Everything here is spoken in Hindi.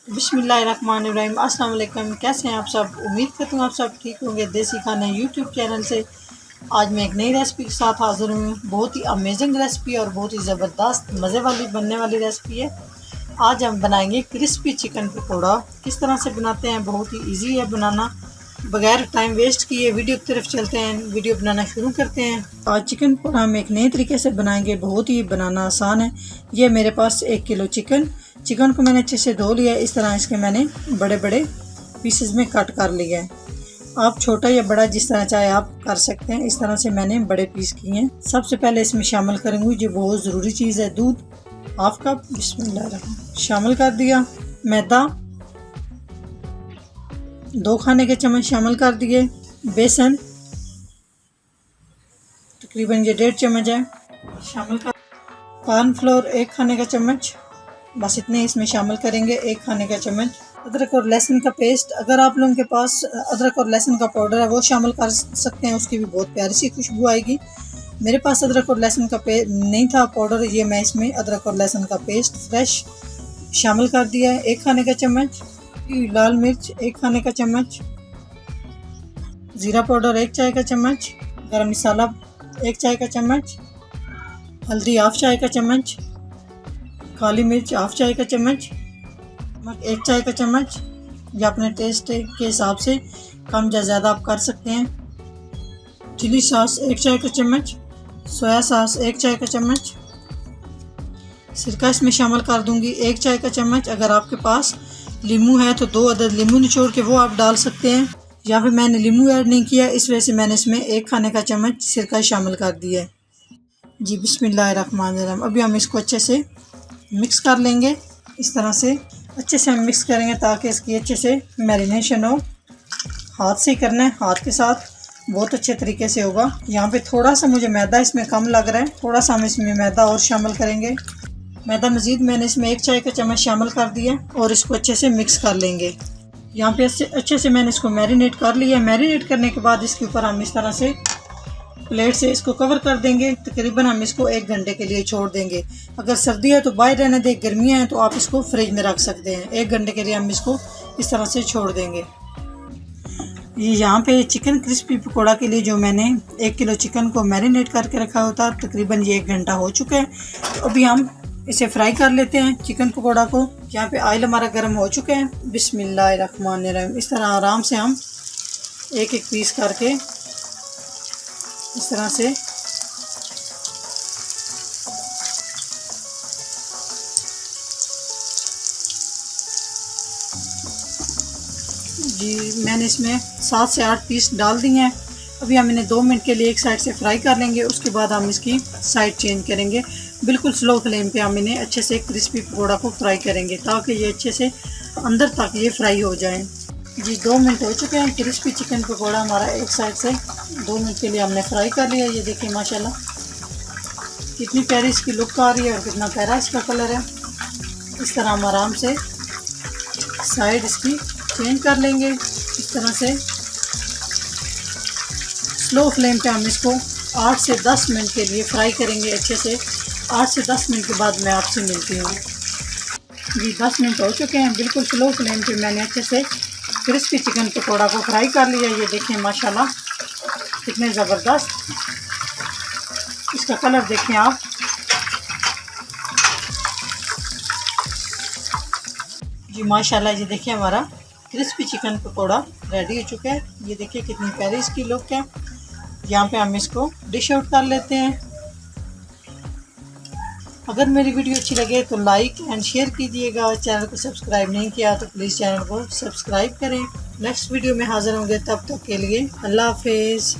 बिस्मिल्लाहिर्रहमानिर्रहीम। अस्सलाम वालेकुम। कैसे हैं आप सब? उम्मीद करती हूँ आप सब ठीक होंगे। देसी खाना यूट्यूब चैनल से आज मैं एक नई रेसिपी के साथ हाज़िर हूँ। बहुत ही अमेजिंग रेसिपी और बहुत ही ज़बरदस्त मज़े वाली बनने वाली रेसिपी है। आज हम बनाएंगे क्रिस्पी चिकन पकौड़ा। किस तरह से बनाते हैं, बहुत ही ईजी है बनाना। बगैर टाइम वेस्ट किए वीडियो की तरफ चलते हैं, वीडियो बनाना शुरू करते हैं। आज चिकन पकौड़ा हम एक नए तरीके से बनाएंगे, बहुत ही बनाना आसान है। ये मेरे पास 1 किलो चिकन को मैंने अच्छे से धो लिया है। इस तरह इसके मैंने बड़े बड़े पीसेस में कट कर लिया है। आप छोटा या बड़ा जिस तरह चाहे आप कर सकते हैं। इस तरह से मैंने बड़े पीस किए हैं। सबसे पहले इसमें शामिल करूँगी जो बहुत ज़रूरी चीज़ है, दूध हाफ कप बिस्मिल्लाह शामिल कर दिया। मैदा 2 खाने के चम्मच शामिल कर दिए। बेसन तकरीबन ये 1.5 चम्मच है शामिल कर। कॉर्नफ्लोर 1 खाने का चम्मच, बस इतने इसमें शामिल करेंगे। 1 खाने का चम्मच अदरक और लहसुन का पेस्ट, अगर आप लोगों के पास अदरक और लहसुन का पाउडर है वो शामिल कर सकते हैं, उसकी भी बहुत प्यारी सी खुशबू आएगी। मेरे पास अदरक और लहसुन का पेस्ट नहीं था पाउडर, ये मैं इसमें अदरक और लहसुन का पेस्ट फ्रेश शामिल कर दिया है। 1 खाने का चम्मच लाल मिर्च, 1 खाने का चम्मच ज़ीरा पाउडर, 1 चाय का चम्मच गरम मसाला, 1 चाय का चम्मच हल्दी, 1/2 चाय का चम्मच काली मिर्च, 1/2 चाय का चम्मच 1 चाय का चम्मच, या अपने टेस्ट के हिसाब से कम या ज़्यादा आप कर सकते हैं। चिली सॉस 1 चाय का चम्मच, सोया सॉस 1 चाय का चम्मच, सिरका इसमें शामिल कर दूंगी 1 चाय का चम्मच। अगर आपके पास लीमू है तो 2 अदद लीमू निचोड़ के वो आप डाल सकते हैं। यहाँ पे मैंने लीमू ऐड नहीं किया, इस वजह से मैंने इसमें 1 खाने का चम्मच सिरका शामिल कर दिया है। जी बिस्मिल्लाहिर्रहमानिर्रहीम। अभी हम इसको अच्छे से मिक्स कर लेंगे। इस तरह से अच्छे से हम मिक्स करेंगे ताकि इसकी अच्छे से मैरिनेशन हो। हाथ से ही करना है, हाथ के साथ बहुत अच्छे तरीके से होगा। यहाँ पे थोड़ा सा मुझे मैदा इसमें कम लग रहा है, थोड़ा सा हम इसमें मैदा और शामिल करेंगे। मैदा मज़ीद मैंने इसमें 1 चाय का चम्मच शामिल कर दिया और इसको अच्छे से मिक्स कर लेंगे। यहाँ पे अच्छे से मैंने इसको मैरिनेट कर लिया। मैरिनेट करने के बाद इसके ऊपर हम इस तरह से प्लेट से इसको कवर कर देंगे। तकरीबन हम इसको 1 घंटे के लिए छोड़ देंगे। अगर सर्दी है तो बाहर रहने दें, गर्मियाँ हैं तो आप इसको फ्रिज में रख सकते हैं। 1 घंटे के लिए हम इसको इस तरह से छोड़ देंगे। ये यहाँ पे चिकन क्रिस्पी पकौड़ा के लिए जो मैंने 1 किलो चिकन को मैरिनेट करके रखा होता, तकरीबन ये 1 घंटा हो चुका है। तो अभी हम इसे फ्राई कर लेते हैं चिकन पकौड़ा को। यहाँ पे ऑयल हमारा गर्म हो चुका है। बिस्मिल्लाहिर्रहमानिर्रहीम। इस तरह आराम से हम एक एक पीस करके इस तरह से जी मैंने इसमें 7 से 8 पीस डाल दिए हैं। अभी हम इन्हें 2 मिनट के लिए एक साइड से फ्राई कर लेंगे, उसके बाद हम इसकी साइड चेंज करेंगे। बिल्कुल स्लो फ्लेम पे हम इन्हें अच्छे से क्रिस्पी पकौड़ा को फ्राई करेंगे ताकि ये अच्छे से अंदर तक ये फ्राई हो जाए। जी 2 मिनट हो चुके हैं। क्रिस्पी चिकन पकौड़ा हमारा एक साइड से 2 मिनट के लिए हमने फ्राई कर लिया। ये देखिए माशाल्लाह कितनी प्यारी इसकी लुक आ रही है और कितना प्यारा इसका कलर है। इस तरह हम आराम से साइड इसकी चेंज कर लेंगे। इस तरह से स्लो फ्लेम पे हम इसको 8 से 10 मिनट के लिए फ्राई करेंगे अच्छे से। 8 से 10 मिनट के बाद मैं आपसे मिलती हूँ। जी 10 मिनट हो चुके हैं। बिल्कुल स्लो फ्लेम पे मैंने अच्छे से क्रिस्पी चिकन पकौड़ा को फ्राई कर लिया। ये देखें माशाल्लाह कितने ज़बरदस्त इसका कलर देखें आप। जी माशाल्लाह ये देखिए हमारा क्रिस्पी चिकन पकौड़ा रेडी हो चुका है। ये देखिए कितनी प्यारी इसकी लुक है। यहाँ पे हम इसको डिश आउट कर लेते हैं। अगर मेरी वीडियो अच्छी लगे तो लाइक एंड शेयर कीजिएगा और चैनल को सब्सक्राइब नहीं किया तो प्लीज़ चैनल को सब्सक्राइब करें। नेक्स्ट वीडियो में हाज़िर होंगे, तब तक के लिए अल्लाह हाफिज़।